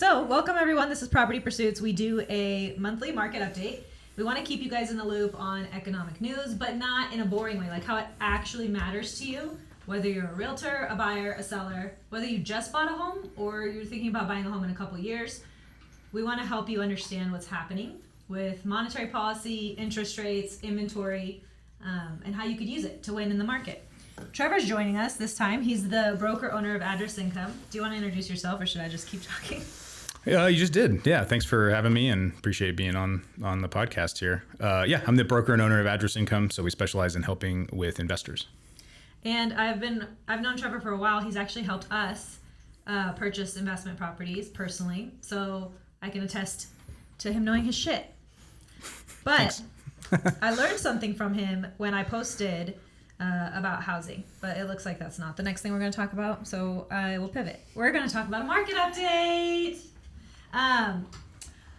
So, welcome everyone. This is Property Pursuits. We do a monthly market update. We want to keep you guys in the loop on economic news, but not in a boring way, like how it actually matters to you, whether you're a realtor, a buyer, a seller, whether you just bought a home or you're thinking about buying a home in a couple years. We want to help you understand what's happening with monetary policy, interest rates, inventory, and how you could use it to win in the market. Trevor's joining us this time. He's the broker owner of Address Income. Do you want to introduce yourself, or should I just keep talking? Yeah, you just did. Yeah, thanks for having me and appreciate being on the podcast here. I'm the broker and owner of Address Income, so we specialize in helping with investors. And I've known Trevor for a while. He's actually helped us purchase investment properties personally, so I can attest to him knowing his shit. But I learned something from him when I posted about housing, but it looks like that's not the next thing we're going to talk about, so I will pivot. We're going to talk about a market update.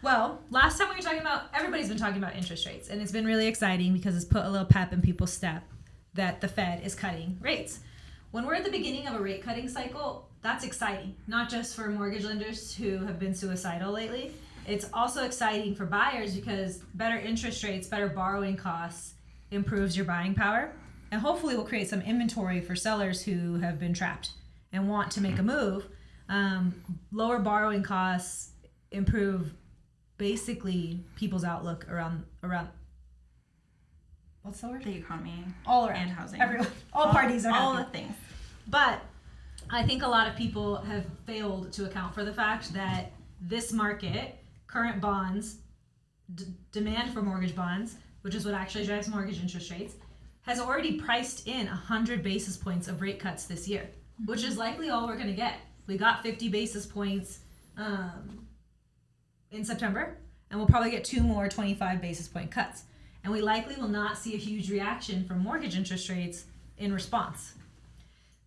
Well, last time we were talking about, everybody's been talking about interest rates, and it's been really exciting because it's put a little pep in people's step that the Fed is cutting rates. When we're at the beginning of a rate cutting cycle, that's exciting, not just for mortgage lenders who have been suicidal lately. It's also exciting for buyers because better interest rates, better borrowing costs improves your buying power, and hopefully will create some inventory for sellers who have been trapped and want to make a move. Lower borrowing costs improve basically people's outlook around what's the word? The economy. All around. And housing. Everyone. All parties are all happy. the things. But I think a lot of people have failed to account for the fact that this market, current bonds, demand for mortgage bonds, which is what actually drives mortgage interest rates, has already priced in 100 basis points of rate cuts this year, which is likely all we're going to get. We got 50 basis points in September, and we'll probably get 2 more 25 basis point cuts. And we likely will not see a huge reaction from mortgage interest rates in response.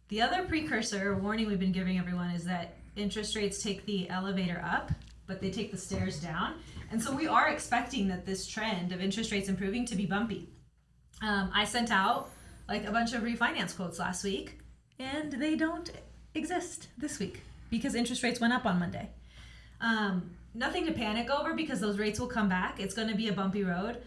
The other precursor or warning we've been giving everyone is that interest rates take the elevator up, but they take the stairs down. And so we are expecting that this trend of interest rates improving to be bumpy. I sent out like a bunch of refinance quotes last week, and they don't exist this week because interest rates went up on Monday. Nothing to panic over because those rates will come back. It's going to be a bumpy road.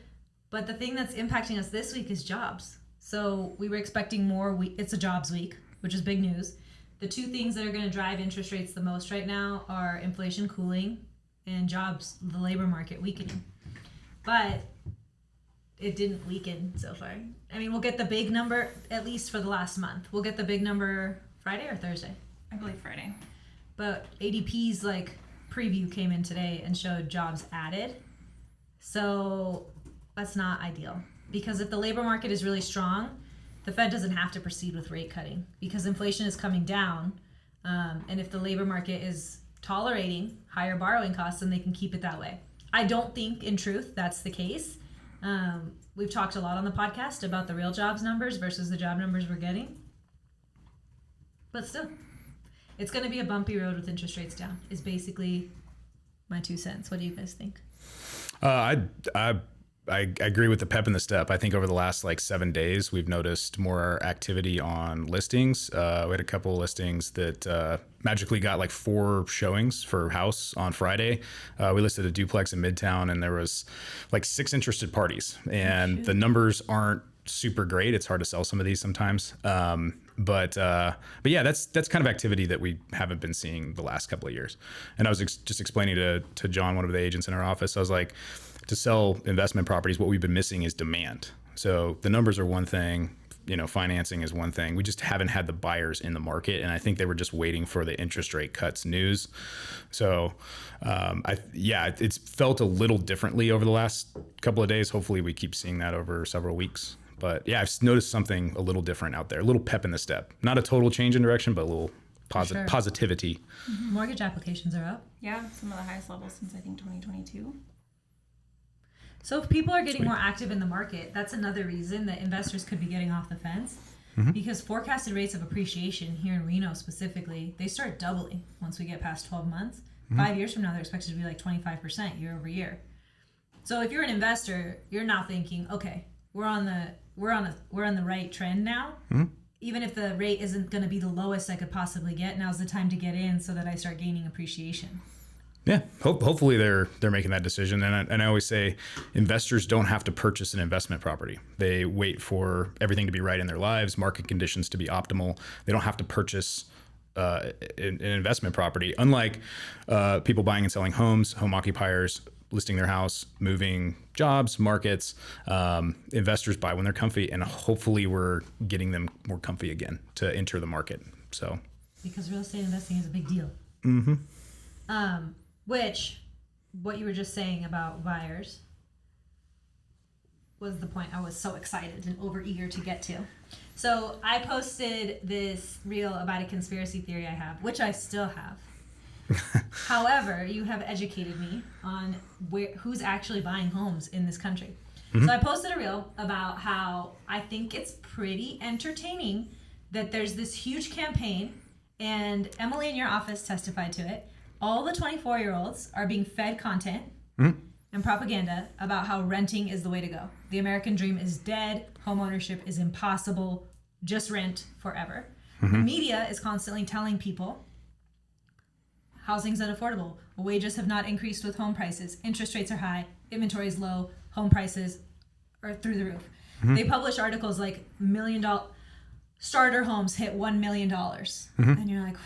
But the thing that's impacting us this week is jobs. So we were expecting more. It's a jobs week, which is big news. The two things that are going to drive interest rates the most right now are inflation cooling and jobs, the labor market weakening. But it didn't weaken so far. I mean, we'll get the big number, at least for the last month. We'll get the big number Friday or Thursday? I believe Friday. But ADP's preview came in today and showed jobs added. So that's not ideal, because if the labor market is really strong, the Fed doesn't have to proceed with rate cutting because inflation is coming down. And if the labor market is tolerating higher borrowing costs, then they can keep it that way. I don't think in truth that's the case. We've talked a lot on the podcast about the real jobs numbers versus the job numbers we're getting. But still, it's going to be a bumpy road with interest rates down, is basically my 2 cents. What do you guys think? I agree with the pep in the step. I think over the last 7 days, we've noticed more activity on listings. We had a couple of listings that magically got 4 showings for house on Friday. We listed a duplex in Midtown, and there was 6 interested parties. And the numbers aren't super great. It's hard to sell some of these sometimes. But yeah, that's kind of activity that we haven't been seeing the last couple of years. And I was just explaining to John, one of the agents in our office, I was like, to sell investment properties, what we've been missing is demand. So the numbers are one thing, financing is one thing. We just haven't had the buyers in the market. And I think they were just waiting for the interest rate cuts news. So it's felt a little differently over the last couple of days. Hopefully we keep seeing that over several weeks. But yeah, I've noticed something a little different out there, a little pep in the step. Not a total change in direction, but a little positivity. Mm-hmm. Mortgage applications are up. Yeah, some of the highest levels since I think 2022. So if people are getting more active in the market, that's another reason that investors could be getting off the fence. Mm-hmm. Because forecasted rates of appreciation here in Reno specifically, they start doubling once we get past 12 months. Mm-hmm. 5 years from now, they're expected to be 25% year over year. So if you're an investor, you're now thinking, okay, we're on the right trend now. Mm-hmm. Even if the rate isn't going to be the lowest I could possibly get, now's the time to get in so that I start gaining appreciation. Yeah, hopefully they're making that decision. And I always say investors don't have to purchase an investment property. They wait for everything to be right in their lives, market conditions to be optimal. They don't have to purchase an investment property. Unlike people buying and selling homes, home occupiers listing their house, moving jobs, markets, investors buy when they're comfy, and hopefully we're getting them more comfy again to enter the market. So because real estate investing is a big deal. Which, what you were just saying about buyers was the point I was so excited and overeager to get to. So I posted this reel about a conspiracy theory I have, which I still have. However, you have educated me on who's actually buying homes in this country. So I posted a reel about how I think it's pretty entertaining that there's this huge campaign, and Emily in your office testified to it. All the 24-year-olds are being fed content and propaganda about how renting is the way to go. The American dream is dead. Home ownership is impossible. Just rent forever. The media is constantly telling people housing's unaffordable. Wages have not increased with home prices. Interest rates are high. Inventory is low. Home prices are through the roof. They publish articles like $1 million starter homes hit $1 million. And you're like,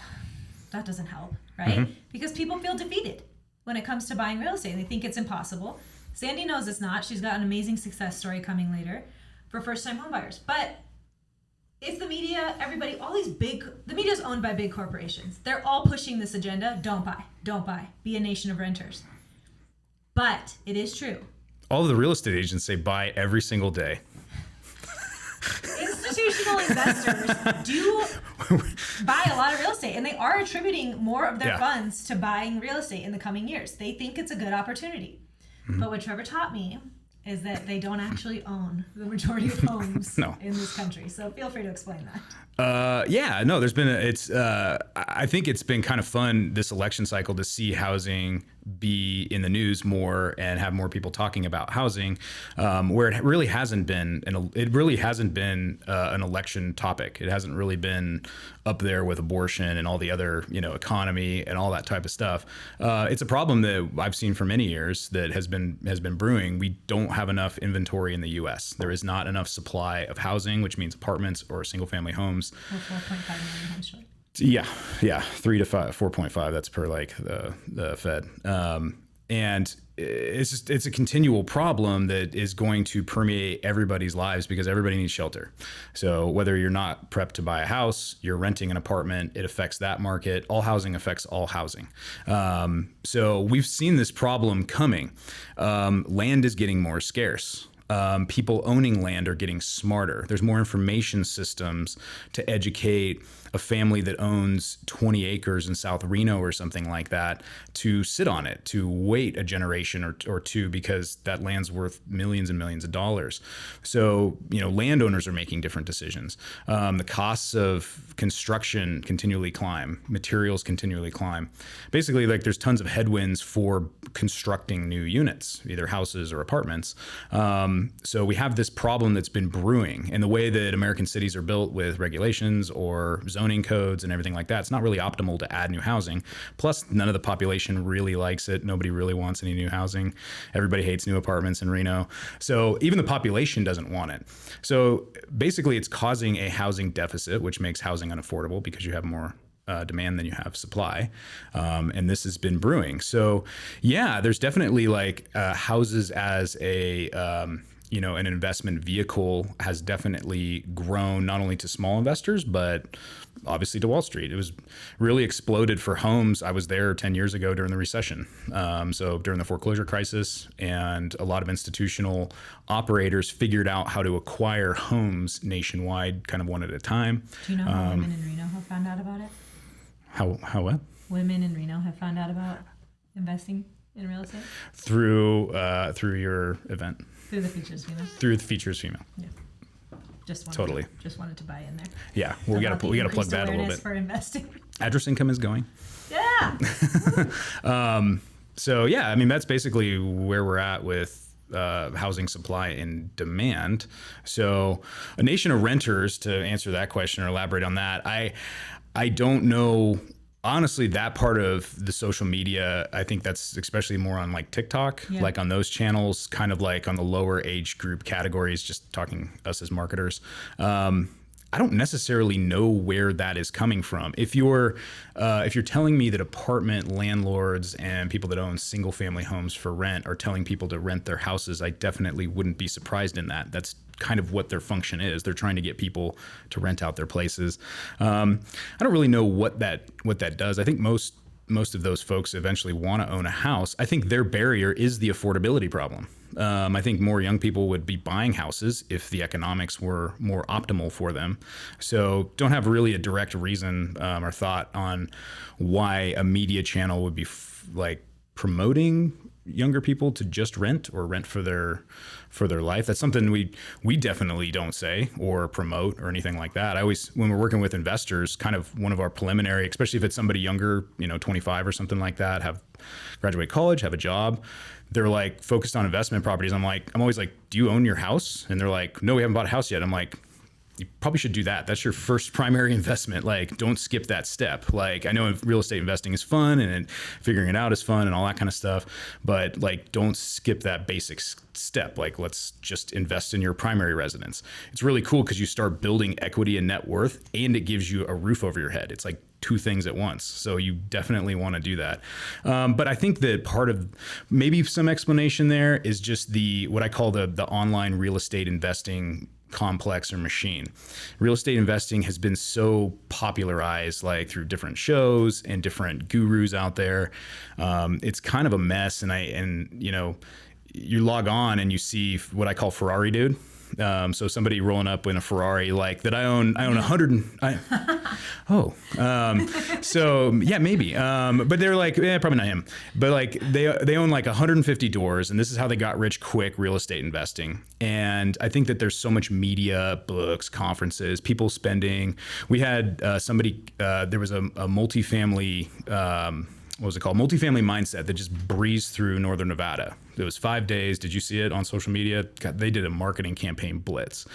that doesn't help, right? Because people feel defeated when it comes to buying real estate. They think it's impossible. Sandy knows it's not. She's got an amazing success story coming later for first-time homebuyers. But if the media, everybody, the media is owned by big corporations. They're all pushing this agenda. Don't buy, be a nation of renters. But it is true. all of the real estate agents say buy every single day. Institutional investors do buy a lot of real estate, and they are attributing more of their funds to buying real estate in the coming years. They think it's a good opportunity. But what Trevor taught me is that they don't actually own the majority of homes in this country. So feel free to explain that. There's been I think it's been kind of fun this election cycle to see housing be in the news more and have more people talking about housing, where it really hasn't been an election topic. It hasn't really been up there with abortion and all the other, economy and all that type of stuff. It's a problem that I've seen for many years that has been brewing. We don't have enough inventory in the U.S. There is not enough supply of housing, which means apartments or single family homes. We're 4.5 million homes short. Yeah, 3 to 5, 4.5. That's per like the Fed, and it's a continual problem that is going to permeate everybody's lives because everybody needs shelter. So whether you're not prepped to buy a house, you're renting an apartment, it affects that market. All housing affects all housing. So we've seen this problem coming. Land is getting more scarce. People owning land are getting smarter. There's more information systems to educate a family that owns 20 acres in South Reno or something like that to sit on it, to wait a generation or two because that land's worth millions and millions of dollars. So, landowners are making different decisions. The costs of construction continually climb, materials continually climb. Basically, there's tons of headwinds for constructing new units, either houses or apartments. So we have this problem that's been brewing, and the way that American cities are built with regulations or zoning codes and everything like that, it's not really optimal to add new housing. Plus, none of the population really likes it. Nobody really wants any new housing. Everybody hates new apartments in Reno. So even the population doesn't want it. So basically, it's causing a housing deficit, which makes housing unaffordable because you have more demand than you have supply. And this has been brewing. So there's definitely houses as an investment vehicle has definitely grown not only to small investors, but obviously to Wall Street. It was really exploded for homes. I was there 10 years ago during the recession. So during the foreclosure crisis, and a lot of institutional operators figured out how to acquire homes nationwide, kind of one at a time. Do you know how women in Reno have found out about it? How what? Women in Reno have found out about investing in real estate? Through your event. Through the Features Female. Through the Features Female. Yeah. Just wanted to buy in there. Yeah, well, we got to plug that a little bit. For investing. Address income is going. Yeah. That's basically where we're at with housing supply and demand. So a nation of renters, to answer that question or elaborate on that, I don't know Honestly, that part of the social media, I think that's especially more on like TikTok, like on those channels, kind of like on the lower age group categories, just talking us as marketers. I don't necessarily know where that is coming from. If you're telling me that apartment landlords and people that own single family homes for rent are telling people to rent their houses, I definitely wouldn't be surprised in that. That's kind of what their function is. They're trying to get people to rent out their places. I don't really know what that does. I think most of those folks eventually want to own a house. I think their barrier is the affordability problem. I think more young people would be buying houses if the economics were more optimal for them. So don't have really a direct reason or thought on why a media channel would be like promoting younger people to just rent or rent for their life. That's something we definitely don't say or promote or anything like that. I always, when we're working with investors, kind of one of our preliminary, especially if it's somebody younger, 25 or something like that, have graduate college, have a job, they're like focused on investment properties. I'm always like, do you own your house? And they're like, no, we haven't bought a house yet. I'm like, you probably should do that. That's your first primary investment. Like, don't skip that step. Like, I know real estate investing is fun and figuring it out is fun and all that kind of stuff, but like, don't skip that basic step. Like, let's just invest in your primary residence. It's really cool because you start building equity and net worth, and it gives you a roof over your head. It's like two things at once. So you definitely want to do that. But I think that part of maybe some explanation there is just what I call the online real estate investing complex or machine. Real estate investing has been so popularized, like through different shows and different gurus out there. It's kind of a mess. And you log on and you see what I call Ferrari dude. So somebody rolling up in a Ferrari like that I own 100. So yeah, maybe. But they're like, probably not him. But like they own like 150 doors, and this is how they got rich quick real estate investing. And I think that there's so much media, books, conferences, people spending. We had somebody. There was a multifamily. What was it called? Multifamily Mindset that just breezed through Northern Nevada. It was 5 days. Did you see it on social media? God, they did a marketing campaign blitz.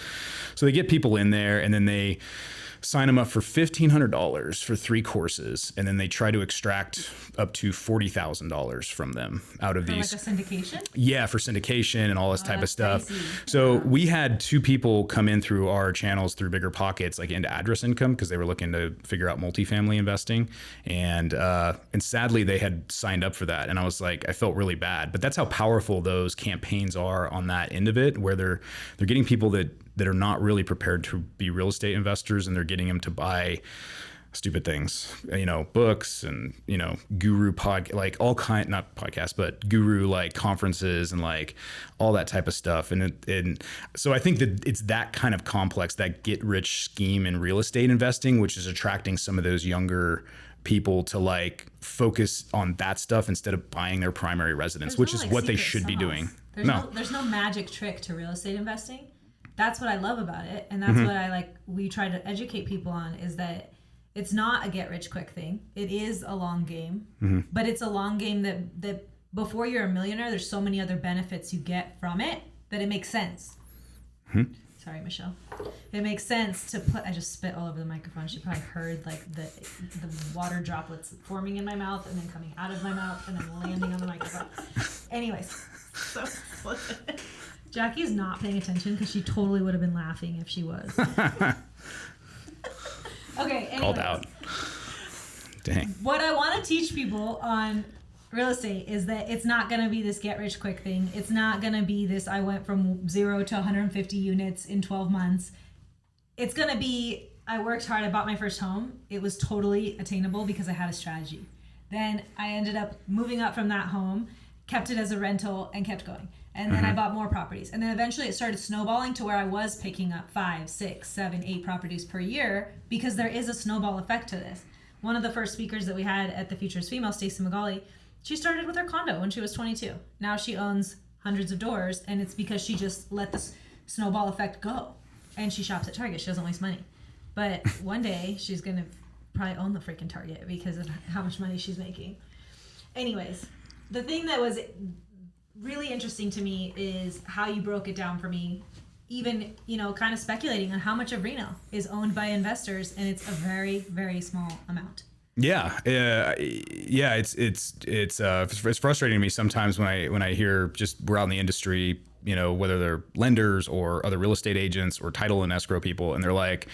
So they get people in there and then they sign them up for $1,500 for 3 courses. And then they try to extract up to $40,000 from them out of these. Like a syndication? Yeah, for syndication and all this type of stuff. Crazy. So we had 2 people come in through our channels through Bigger Pockets, like into address income, because they were looking to figure out multifamily investing. And sadly, they had signed up for that. And I was like, I felt really bad. But that's how powerful those campaigns are on that end of it, where they're getting people that are not really prepared to be real estate investors, and they're getting them to buy stupid things, books and, guru like all kind, not podcasts, but guru like conferences and like all that type of stuff. And so I think that it's that kind of complex, that get rich scheme in real estate investing, which is attracting some of those younger people to like focus on that stuff instead of buying their primary residence, which is what they should be doing. There's no magic trick to real estate investing. That's what I love about it. And that's what we try to educate people on, is that it's not a get rich quick thing. It is a long game, but it's a long game that before you're a millionaire, there's so many other benefits you get from it that it makes sense. Sorry, Michelle. It makes sense to put, I just spit all over the microphone. She probably heard like the water droplets forming in my mouth and then coming out of my mouth and then landing on the microphone. Anyways, so Jackie's not paying attention because she totally would have been laughing if she was. Okay, anyways. Called out. Dang. What I want to teach people on real estate is that it's not going to be this get rich quick thing. It's not going to be this I went from 0 to 150 units in 12 months. It's going to be I worked hard. I bought my first home. It was totally attainable because I had a strategy. Then I ended up moving up from that home, kept it as a rental, and kept going. And then I bought more properties. And then eventually it started snowballing to where I was picking up 5, 6, 7, 8 properties per year, because there is a snowball effect to this. One of the first speakers that we had at the Futures Female, Stacey Magali, she started with her condo when she was 22. Now she owns hundreds of doors, and it's because she just let the snowball effect go. And she shops at Target. She doesn't waste money. But one day she's going to probably own the freaking Target because of how much money she's making. Anyways, the thing that was really interesting to me is how you broke it down for me, even, kind of speculating on how much of Reno is owned by investors, and it's a very, very small amount. Yeah. It's frustrating to me sometimes when I hear just we're out in the industry, whether they're lenders or other real estate agents or title and escrow people, and they're like,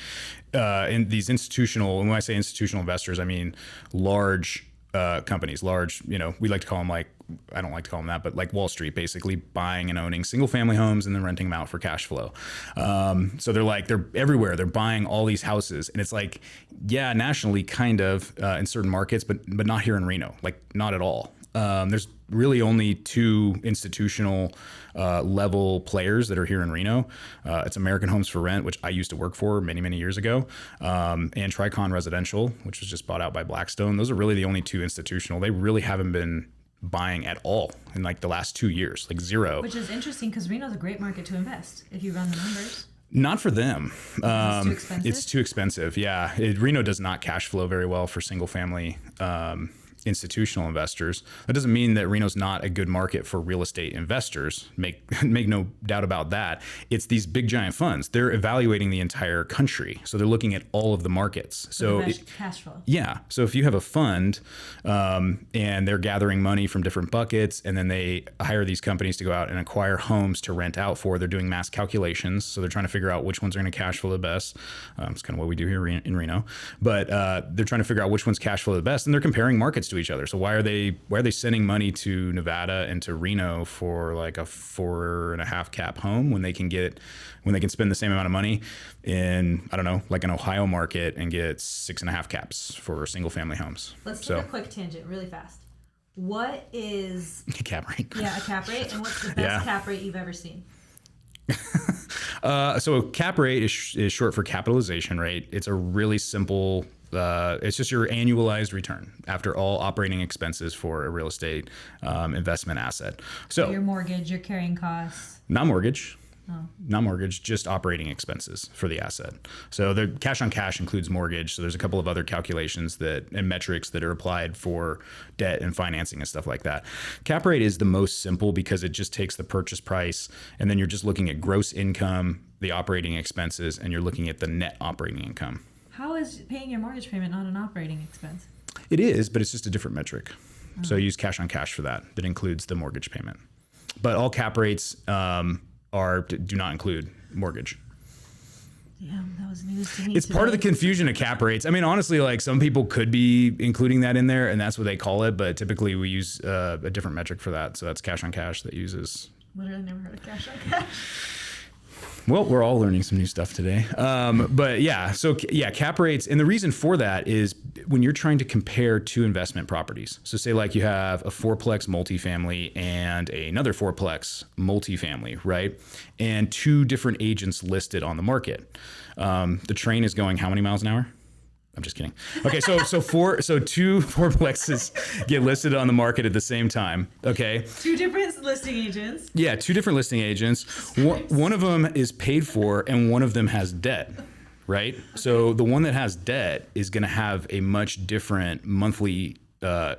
in these institutional. And when I say institutional investors, I mean large companies, large. We like to call them I don't like to call them that, but like Wall Street, basically buying and owning single family homes and then renting them out for cash flow. So they're everywhere. They're buying all these houses, and it's like, yeah, nationally kind of in certain markets, but not here in Reno, like not at all. There's really only two institutional level players that are here in Reno. It's American Homes for Rent, which I used to work for many years ago, and Tricon Residential, which was just bought out by Blackstone. Those are really the only two institutional. They really haven't been buying at all in like the last 2 years, like zero. Which is interesting because Reno's a great market to invest if you run the numbers. Not for them. It's too expensive. It's too expensive. Yeah. Reno does not cash flow very well for single family institutional investors. That doesn't mean that Reno's not a good market for real estate investors. Make no doubt about that. It's these big giant funds. They're evaluating the entire country. So they're looking at all of the markets. So cash flow. Yeah. So if you have a fund and they're gathering money from different buckets, and then they hire these companies to go out and acquire homes to rent out for, they're doing mass calculations. So they're trying to figure out which ones are going to cash flow the best. It's kind of what we do here in Reno. But they're trying to figure out which ones cash flow the best, and they're comparing markets to each other. So why are they sending money to Nevada and to Reno for like a 4.5 cap home when they can spend the same amount of money in, I don't know, like an Ohio market and get 6.5 caps for single family homes? Let's take a quick tangent really fast. What is a cap rate? Yeah, a cap rate. And what's the best cap rate you've ever seen? So a cap rate is short for capitalization rate. It's a really simple, it's just your annualized return after all operating expenses for a real estate investment asset. So your mortgage, your carrying costs. Not mortgage. Not mortgage, just operating expenses for the asset. So the cash on cash includes mortgage. So there's a couple of other calculations and metrics that are applied for debt and financing and stuff like that. Cap rate is the most simple because it just takes the purchase price, and then you're just looking at gross income, the operating expenses, and you're looking at the net operating income. How is paying your mortgage payment not an operating expense? It is, but it's just a different metric. So use cash on cash for that. That includes the mortgage payment. But all cap rates do not include mortgage. Damn, that was news to me. It's part of the confusion of cap rates. I mean, honestly, like some people could be including that in there, and that's what they call it. But typically, we use a different metric for that. So that's cash on cash that uses. Literally never heard of cash on cash. Well, we're all learning some new stuff today. But yeah, so yeah, cap rates. And the reason for that is when you're trying to compare two investment properties. So say like you have a fourplex multifamily and another fourplex multifamily, right? And two different agents listed on the market. The train is going how many miles an hour? I'm just kidding. Okay, so two fourplexes get listed on the market at the same time. Okay. Two different listing agents. Yeah, two different listing agents. One of them is paid for, and one of them has debt. Right. Okay. So the one that has debt is going to have a much different monthly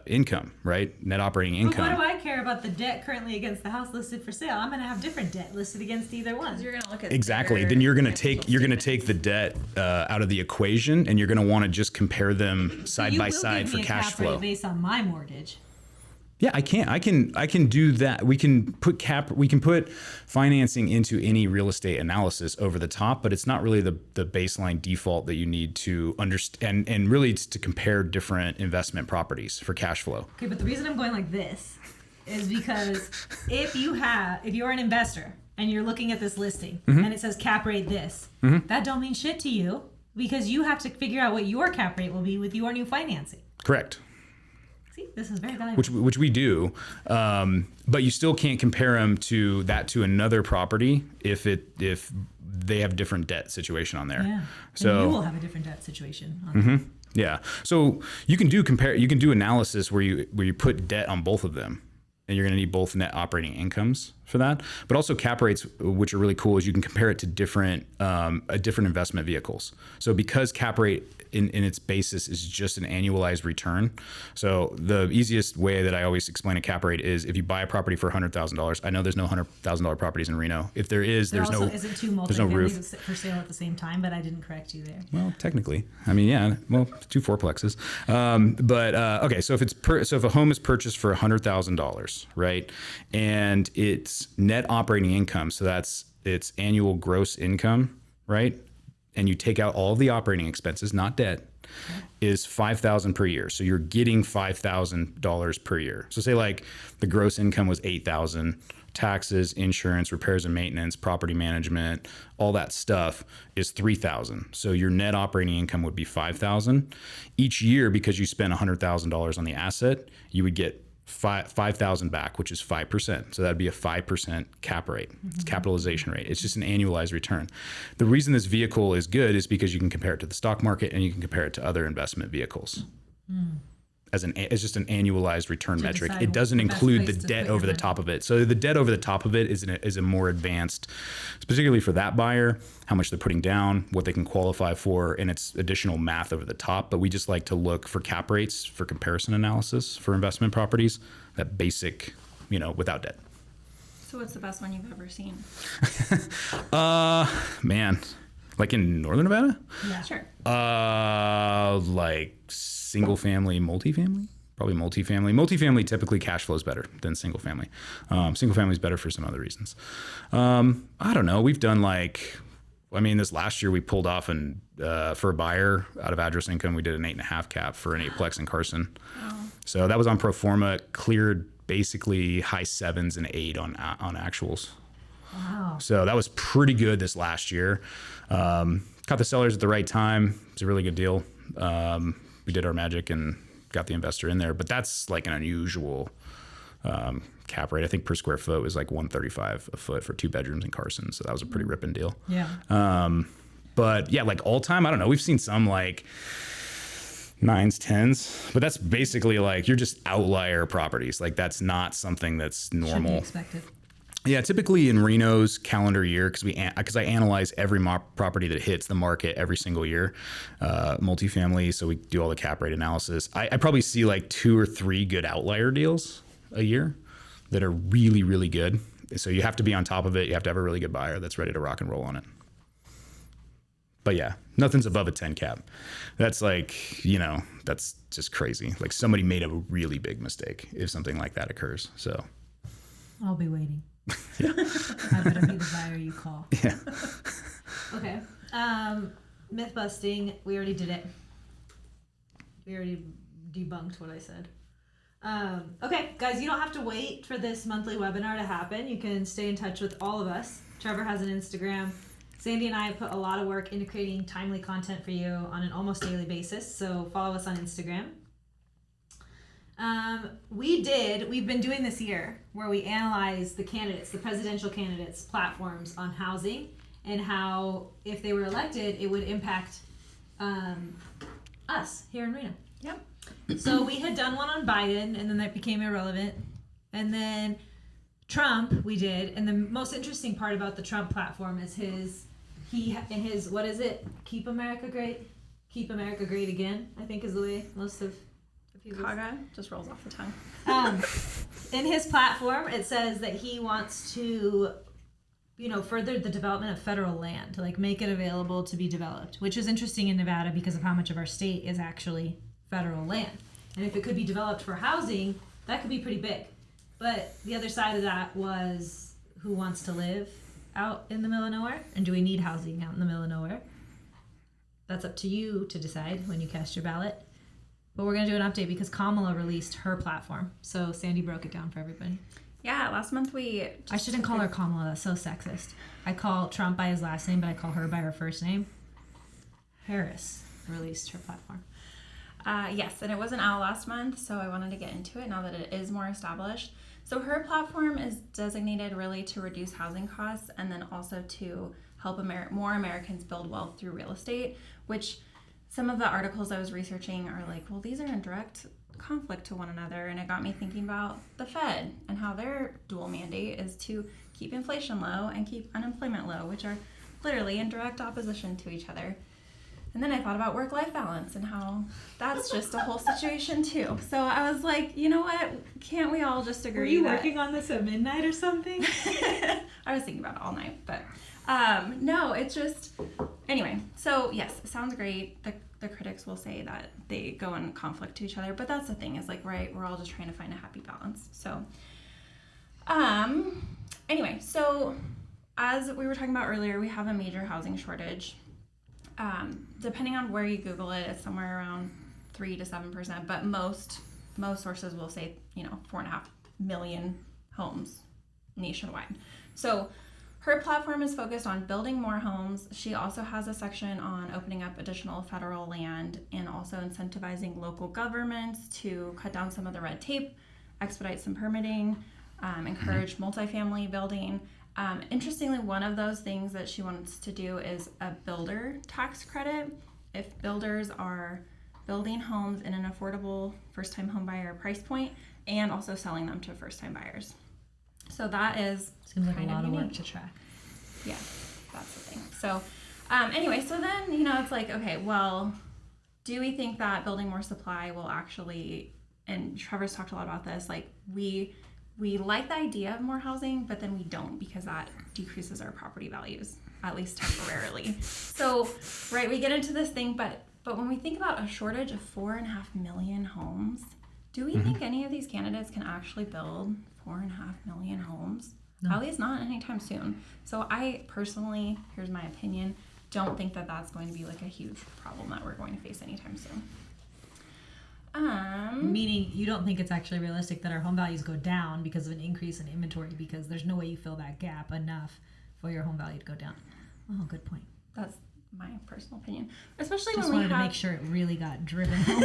income, right? Net operating income. But why do I care about the debt currently against the house listed for sale? I'm going to have different debt listed against either one. You're going to look at exactly. Then you're going to take the debt out of the equation, and you're going to want to just compare them side by side for cash flow. Rate based on my mortgage. Yeah, I can do that. We can put financing into any real estate analysis over the top, but it's not really the baseline default that you need to understand, and really it's to compare different investment properties for cash flow. Okay, but the reason I'm going like this is because if you're an investor and you're looking at this listing and it says cap rate this, that don't mean shit to you because you have to figure out what your cap rate will be with your new financing. Correct. See, this is very valuable. Which we do, but you still can't compare them to another property if they have different debt situation on there. Yeah. So and you will have a different debt situation on there. Yeah. So you can do analysis where you put debt on both of them, and you're going to need both net operating incomes for that. But also cap rates, which are really cool, is you can compare it to different investment vehicles. So because cap rate in its basis is just an annualized return. So the easiest way that I always explain a cap rate is if you buy a property for $100,000. I know there's no $100,000 properties in Reno. If there is, There there's also no isn't two there's no roof. multifamilies for sale at the same time, but I didn't correct you there. Well, technically, I mean, yeah, well, 2 fourplexes. Okay, so if a home is purchased for $100,000, right, and it's net operating income, so that's its annual gross income, right, and you take out all of the operating expenses, not debt, is $5,000 per year. So you're getting $5,000 per year. So say like the gross income was $8,000. Taxes, insurance, repairs and maintenance, property management, all that stuff is $3,000. So your net operating income would be $5,000. Each year, because you spent $100,000 on the asset, you would get $5,000 back, which is 5%. So that'd be a 5% cap rate. It's capitalization rate. It's just an annualized return. The reason this vehicle is good is because you can compare it to the stock market and you can compare it to other investment vehicles. It's just an annualized return metric. decide It doesn't the best include the place to debt put your over the money. top of it. So the debt over the top of it is a more advanced, particularly for that buyer, how much they're putting down, what they can qualify for, and it's additional math over the top. But we just like to look for cap rates for comparison analysis for investment properties, that basic, without debt. So what's the best one you've ever seen? Man, like in Northern Nevada? Yeah. Sure. Like single family, multifamily? Probably multifamily. Multifamily typically cash flows better than single family. Single family is better for some other reasons. I don't know. We've done this last year we pulled off for a buyer out of address income, we did an 8.5 cap for an 8plex in Carson. Oh. So that was on pro forma, cleared basically high 7s and 8 on actuals. Wow. So that was pretty good this last year. Caught the sellers at the right time. It was a really good deal. We did our magic and got the investor in there, but that's like an unusual cap rate. I think per square foot was like $135 a foot for 2 bedrooms in Carson. So that was a pretty ripping deal. Yeah. But yeah, like all time, I don't know. We've seen some like 9s, 10s, but that's basically like you're just outlier properties. Like that's not something that's Should be normal. expected. Yeah, typically in Reno's calendar year, because I analyze every property that hits the market every single year, multifamily. So we do all the cap rate analysis. I probably see like 2 or 3 good outlier deals a year that are really, really good. So you have to be on top of it. You have to have a really good buyer that's ready to rock and roll on it. But yeah, nothing's above a 10 cap. That's like, that's just crazy. Like somebody made a really big mistake if something like that occurs. So I'll be waiting. I better be the buyer you call. yeah. Okay. Myth busting. We already did it. We already debunked what I said. Okay, guys, you don't have to wait for this monthly webinar to happen. You can stay in touch with all of us. Trevor has an Instagram. Sandy and I have put a lot of work into creating timely content for you on an almost daily basis. So follow us on Instagram. We've been doing this year where we analyze the presidential candidates' platforms on housing and how, if they were elected, it would impact us here in Reno. Yep. So we had done one on Biden, and then that became irrelevant. And then Trump, we did. And the most interesting part about the Trump platform is his what is it? Keep America Great? Keep America Great Again, I think is the way most of people Kaga just rolls off the tongue. in his platform, it says that he wants to, further the development of federal land, to like make it available to be developed, which is interesting in Nevada because of how much of our state is actually federal land. And if it could be developed for housing, that could be pretty big. But the other side of that was who wants to live out in the middle of nowhere? And do we need housing out in the middle of nowhere? That's up to you to decide when you cast your ballot. But we're going to do an update because Kamala released her platform. So Sandy broke it down for everybody. Yeah, last month I shouldn't call her Kamala. That's so sexist. I call Trump by his last name, but I call her by her first name. Harris released her platform. Yes, and it wasn't out last month, so I wanted to get into it now that it is more established. So her platform is designated really to reduce housing costs and then also to help more Americans build wealth through real estate, which some of the articles I was researching are like, well, these are in direct conflict to one another. And it got me thinking about the Fed and how their dual mandate is to keep inflation low and keep unemployment low, which are literally in direct opposition to each other. And then I thought about work-life balance and how that's just a whole situation too. So I was like, you know what? Can't we all just agree? Were you working on this at midnight or something? I was thinking about it all night, but no, it's just, anyway. So yes, it sounds great. The critics will say that they go in conflict to each other, but that's the thing is like, right, we're all just trying to find a happy balance. So, anyway, so as we were talking about earlier, we have a major housing shortage. Depending on where you Google it, it's somewhere around 3 to 7%, but most sources will say, 4.5 million homes nationwide. So her platform is focused on building more homes. She also has a section on opening up additional federal land and also incentivizing local governments to cut down some of the red tape, expedite some permitting, encourage multifamily building. Interestingly, one of those things that she wants to do is a builder tax credit. If builders are building homes in an affordable first-time home buyer price point and also selling them to first-time buyers. So that is Seems like a kind lot of unique. work to track. Yeah, that's the thing. So anyway, so then, it's like, okay, well, do we think that building more supply will actually, and Trevor's talked a lot about this, like we like the idea of more housing, but then we don't because that decreases our property values, at least temporarily. So, right, we get into this thing, but when we think about a shortage of 4.5 million homes, do we think any of these candidates can actually build 4.5 million homes? No. At least not anytime soon. So I personally, here's my opinion, don't think that that's going to be like a huge problem that we're going to face anytime soon. Meaning you don't think it's actually realistic that our home values go down because of an increase in inventory, because there's no way you fill that gap enough for your home value to go down. Oh, good point. That's my personal opinion. Especially Just when we wanted have... to make sure it really got driven home.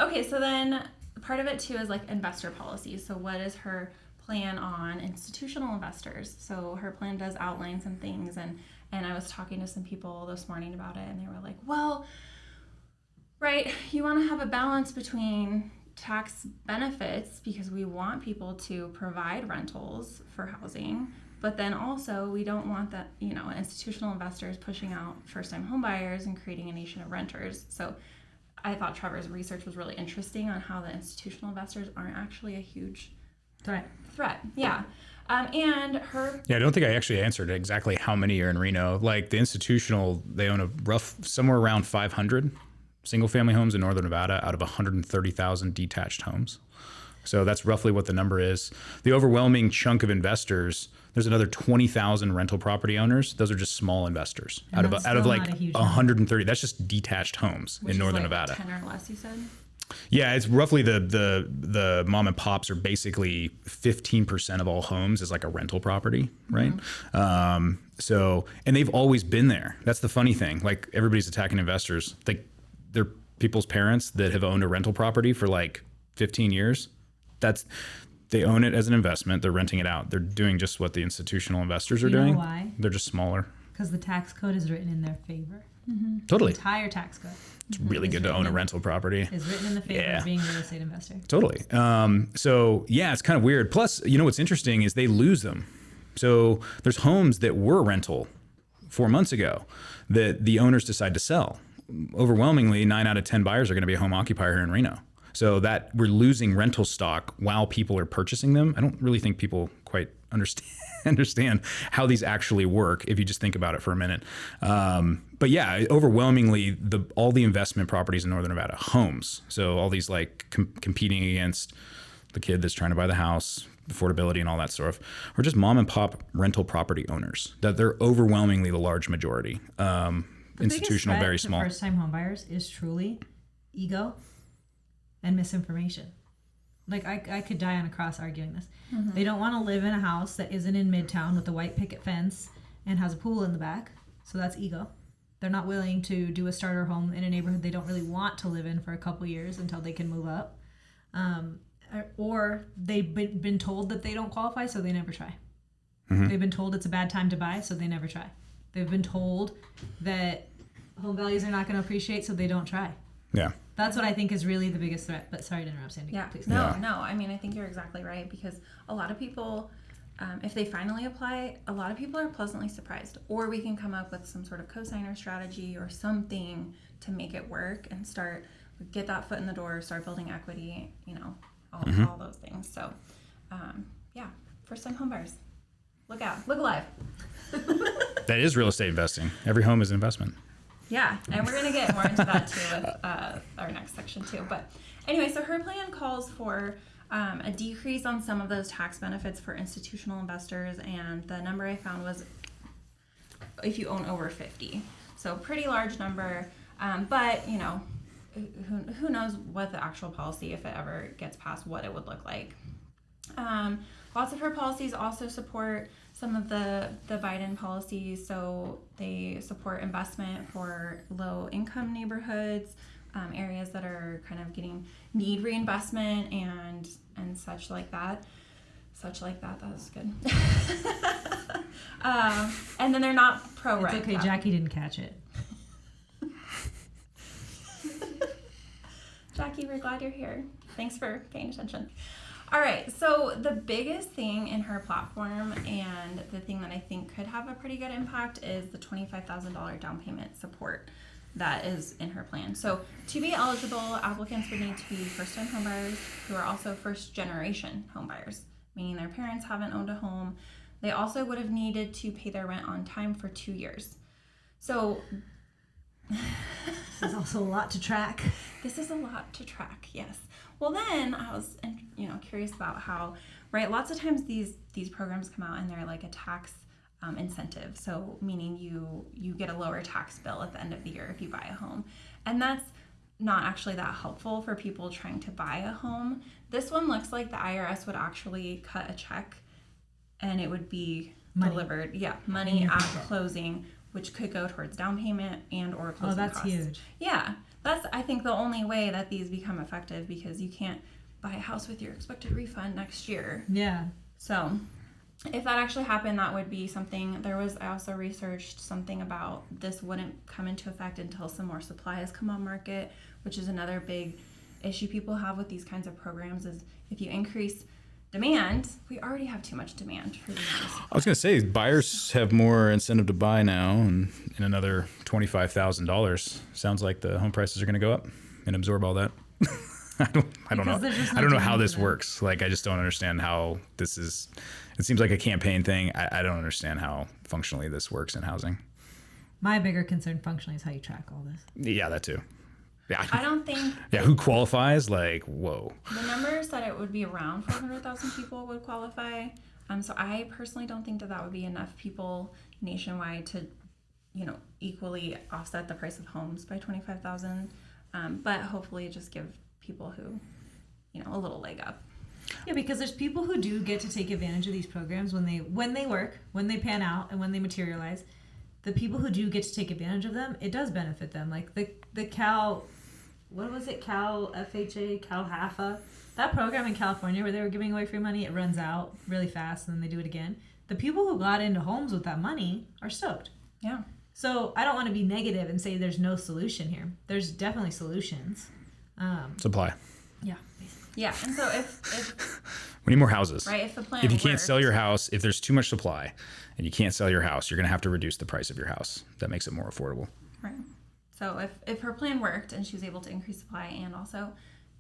Okay, so then part of it too is like investor policies. So what is her plan on institutional investors? So her plan does outline some things, and I was talking to some people this morning about it, and they were like, well, right, you want to have a balance between tax benefits because we want people to provide rentals for housing, but then also we don't want that, institutional investors pushing out first-time home buyers and creating a nation of renters. So I thought Trevor's research was really interesting on how the institutional investors aren't actually a huge threat. Yeah. And her... Yeah, I don't think I actually answered exactly how many are in Reno. Like the institutional, they own a rough, somewhere around 500 single family homes in Northern Nevada out of 130,000 detached homes. So that's roughly what the number is. The overwhelming chunk of investors, there's another 20,000 rental property owners. Those are just small investors out of like 130. That's just detached homes in Northern Nevada. 10 or less, you said? Yeah, it's roughly the mom and pops are basically 15% of all homes is like a rental property, right? So, and they've always been there. That's the funny thing. Like everybody's attacking investors. Like they're people's parents that have owned a rental property for like 15 years. They own it as an investment. They're renting it out. They're doing just what the institutional investors are doing. You know why? They're just smaller. Because the tax code is written in their favor. Totally. The entire tax code. It's really good to own a rental property. Is written in the favor of being a real estate investor. Totally. So yeah, it's kind of weird. Plus, what's interesting is they lose them. So there's homes that were rental 4 months ago that the owners decide to sell. Overwhelmingly, 9 out of 10 buyers are going to be a home occupier here in Reno. So that we're losing rental stock while people are purchasing them. I don't really think people quite understand how these actually work if you just think about it for a minute. But yeah, overwhelmingly, all the investment properties in Northern Nevada, homes. So all these like competing against the kid that's trying to buy the house, affordability and all that sort of, are just mom and pop rental property owners. That they're overwhelmingly the large majority. Institutional, very small. First time home buyers is truly ego and misinformation. Like I could die on a cross arguing this. They don't want to live in a house that isn't in Midtown with a white picket fence and has a pool in the back. So that's ego. They're not willing to do a starter home in a neighborhood they don't really want to live in for a couple years until they can move up. Or they've been told that they don't qualify, so they never try. They've been told it's a bad time to buy, so they never try. They've been told that home values are not going to appreciate, so they don't try. Yeah. That's what I think is really the biggest threat. But sorry to interrupt, Sandy. Yeah. Please. No, Yeah. no. I mean, I think you're exactly right, because a lot of people, if they finally apply, a lot of people are pleasantly surprised. Or we can come up with some sort of cosigner strategy or something to make it work and get that foot in the door, start building equity, all those things. So, yeah, first time home buyers, look out, look alive. That is real estate investing. Every home is an investment. Yeah, and we're going to get more into that too with our next section too. But anyway, so her plan calls for a decrease on some of those tax benefits for institutional investors, and the number I found was if you own over 50. So pretty large number, but who knows what the actual policy, if it ever gets passed, what it would look like. Lots of her policies also support some of the Biden policies. So they support investment for low income neighborhoods, areas that are kind of need reinvestment and such like that. That was good. And then they're not pro-rent. It's okay, Jackie didn't catch it. Jackie, we're glad you're here. Thanks for paying attention. All right, so the biggest thing in her platform, and the thing that I think could have a pretty good impact, is the $25,000 down payment support that is in her plan. So to be eligible, applicants would need to be first-time homebuyers who are also first-generation homebuyers, meaning their parents haven't owned a home. They also would have needed to pay their rent on time for 2 years. So This is also a lot to track. this is a lot to track, yes. Well, then I was, curious about how, right, lots of times these programs come out and they're like a tax incentive. So meaning you get a lower tax bill at the end of the year if you buy a home. And that's not actually that helpful for people trying to buy a home. This one looks like the IRS would actually cut a check and it would be delivered. Yeah, money at closing, which could go towards down payment and or closing Oh, that's costs. huge. Yeah, that's, I think, the only way that these become effective, because you can't buy a house with your expected refund next year. Yeah. So if that actually happened, that would be something. I also researched something about this wouldn't come into effect until some more supply has come on market, which is another big issue people have with these kinds of programs, is if you increase demand, we already have too much demand for these. I was going to say, buyers have more incentive to buy now, and in another $25,000. Sounds like the home prices are going to go up and absorb all that. I don't know. I don't know how this works. Like, I just don't understand how this is. It seems like a campaign thing. I don't understand how functionally this works in housing. My bigger concern functionally is how you track all this. Yeah, that too. Yeah. I don't think Yeah, who qualifies? Like, whoa. the numbers said it would be around 400,000 people would qualify. So I personally don't think that would be enough people nationwide to, equally offset the price of homes by 25,000. But hopefully just give people who, a little leg up. Yeah, because there's people who do get to take advantage of these programs when they work, when they pan out, and when they materialize. The people who do get to take advantage of them, it does benefit them. Like the Cal, what was it? Cal FHA, Cal HAFA. That program in California where they were giving away free money, it runs out really fast and then they do it again. The people who got into homes with that money are stoked. Yeah. So I don't want to be negative and say there's no solution here. There's definitely solutions. Supply. Yeah, basically. Yeah. And so if We need more houses. right, if the plan If you can't works, sell your house, if there's too much supply and you can't sell your house, you're going to have to reduce the price of your house. That makes it more affordable. Right. So if her plan worked and she was able to increase supply and also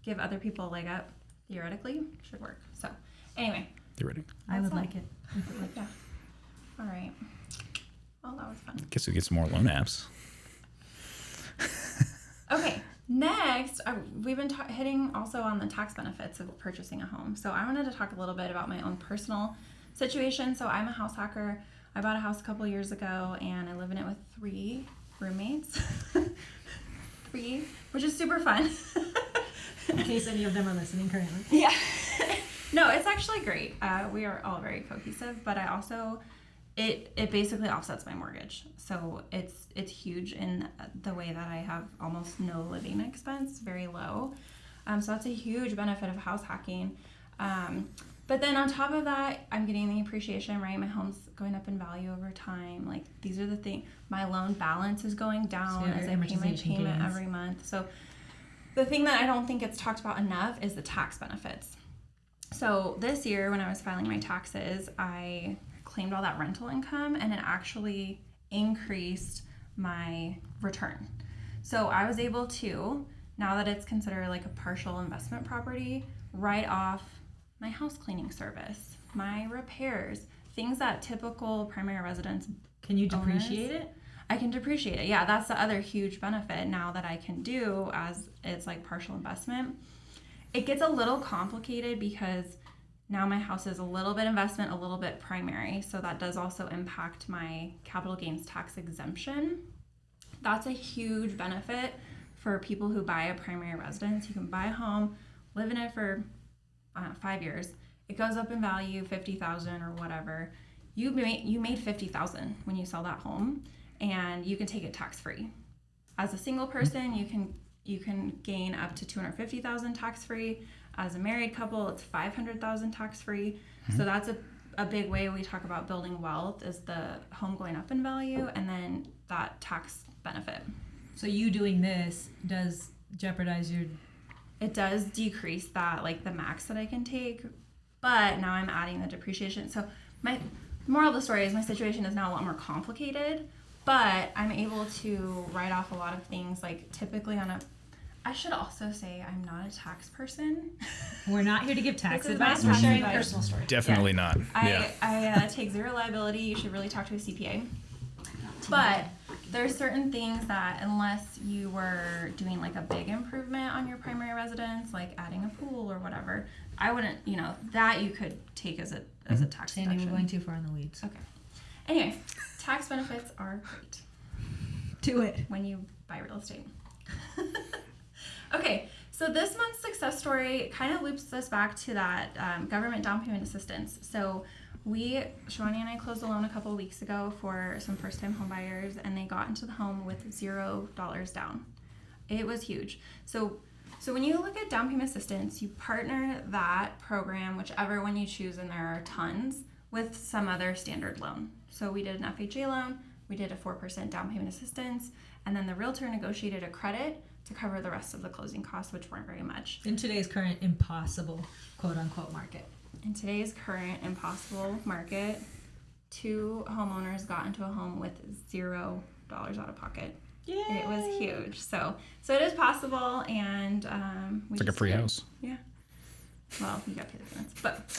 give other people a leg up, theoretically, should work. So anyway. Theoretically. I would That's like it. Yeah. All right. Well, that was fun. Guess we get some more loan apps. Okay. Next, we've been hitting also on the tax benefits of purchasing a home. So I wanted to talk a little bit about my own personal situation. So I'm a house hacker. I bought a house a couple years ago and I live in it with 3 roommates. 3, which is super fun. In case any of them are listening currently. Yeah. No, it's actually great. We are all very cohesive, but I also, it basically offsets my mortgage. So it's huge in the way that I have almost no living expense, very low. So that's a huge benefit of house hacking. But then on top of that, I'm getting the appreciation, right? My home's going up in value over time. Like, these are the things. My loan balance is going down So as I pay my amortization payment gains. every month. So the thing that I don't think it's talked about enough is the tax benefits. So this year when I was filing my taxes, I claimed all that rental income and it actually increased my return. So I was able to, now that it's considered like a partial investment property, write off my house cleaning service, my repairs, things that typical primary residence. Can you depreciate it? I can depreciate it. Yeah, that's the other huge benefit now that I can do as it's like partial investment. It gets a little complicated because now my house is a little bit investment, a little bit primary. So that does also impact my capital gains tax exemption. That's a huge benefit for people who buy a primary residence. You can buy a home, live in it for 5 years. It goes up in value, $50,000 or whatever. You made $50,000 when you sell that home, and you can take it tax free. As a single person, you can gain up to $250,000 tax free. As a married couple, it's $500,000 tax free. So that's a big way we talk about building wealth, is the home going up in value and then that tax benefit. So you doing this does jeopardize your... It does decrease that, like the max that I can take, but now I'm adding the depreciation. So my moral of the story is my situation is now a lot more complicated, but I'm able to write off a lot of things, like typically I should also say I'm not a tax person. We're not here to give tax This is advice. my We're tax sharing advice. personal story. Definitely not. Yeah. I take zero liability. You should really talk to a CPA. But there's certain things that unless you were doing like a big improvement on your primary residence, like adding a pool or whatever, I wouldn't, that you could take as a tax Sandy, deduction. we're going too far in the weeds. Okay. Anyway, tax benefits are great Do it. when you buy real estate. Okay, so this month's success story kind of loops us back to that government down payment assistance. So Shivani and I closed a loan a couple of weeks ago for some first-time home buyers, and they got into the home with $0 down. It was huge. So when you look at down payment assistance, you partner that program, whichever one you choose, and there are tons, with some other standard loan. So we did an FHA loan, we did a 4% down payment assistance, and then the realtor negotiated a credit to cover the rest of the closing costs, which weren't very much. In today's current impossible quote-unquote market. In today's current impossible market, 2 homeowners got into a home with $0 out of pocket. Yay! It was huge. So it is possible, and It's like a free house. Yeah. Well, you got to pay the payments, but.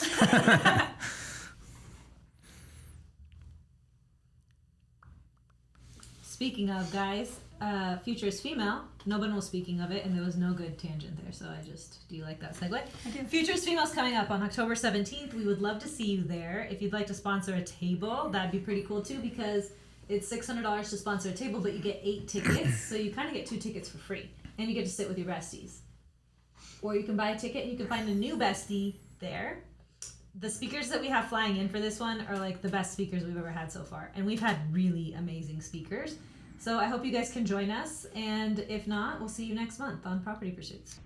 Speaking of, guys, Future is Female. No one was speaking of it, and there was no good tangent there, so do you like that segue? I do. Future is Female's coming up on October 17th. We would love to see you there. If you'd like to sponsor a table, that'd be pretty cool too, because it's $600 to sponsor a table, but you get 8 tickets, so you kind of get 2 tickets for free, and you get to sit with your besties. Or you can buy a ticket and you can find a new bestie there. The speakers that we have flying in for this one are like the best speakers we've ever had so far, and we've had really amazing speakers. So I hope you guys can join us, and if not, we'll see you next month on Property Pursuits.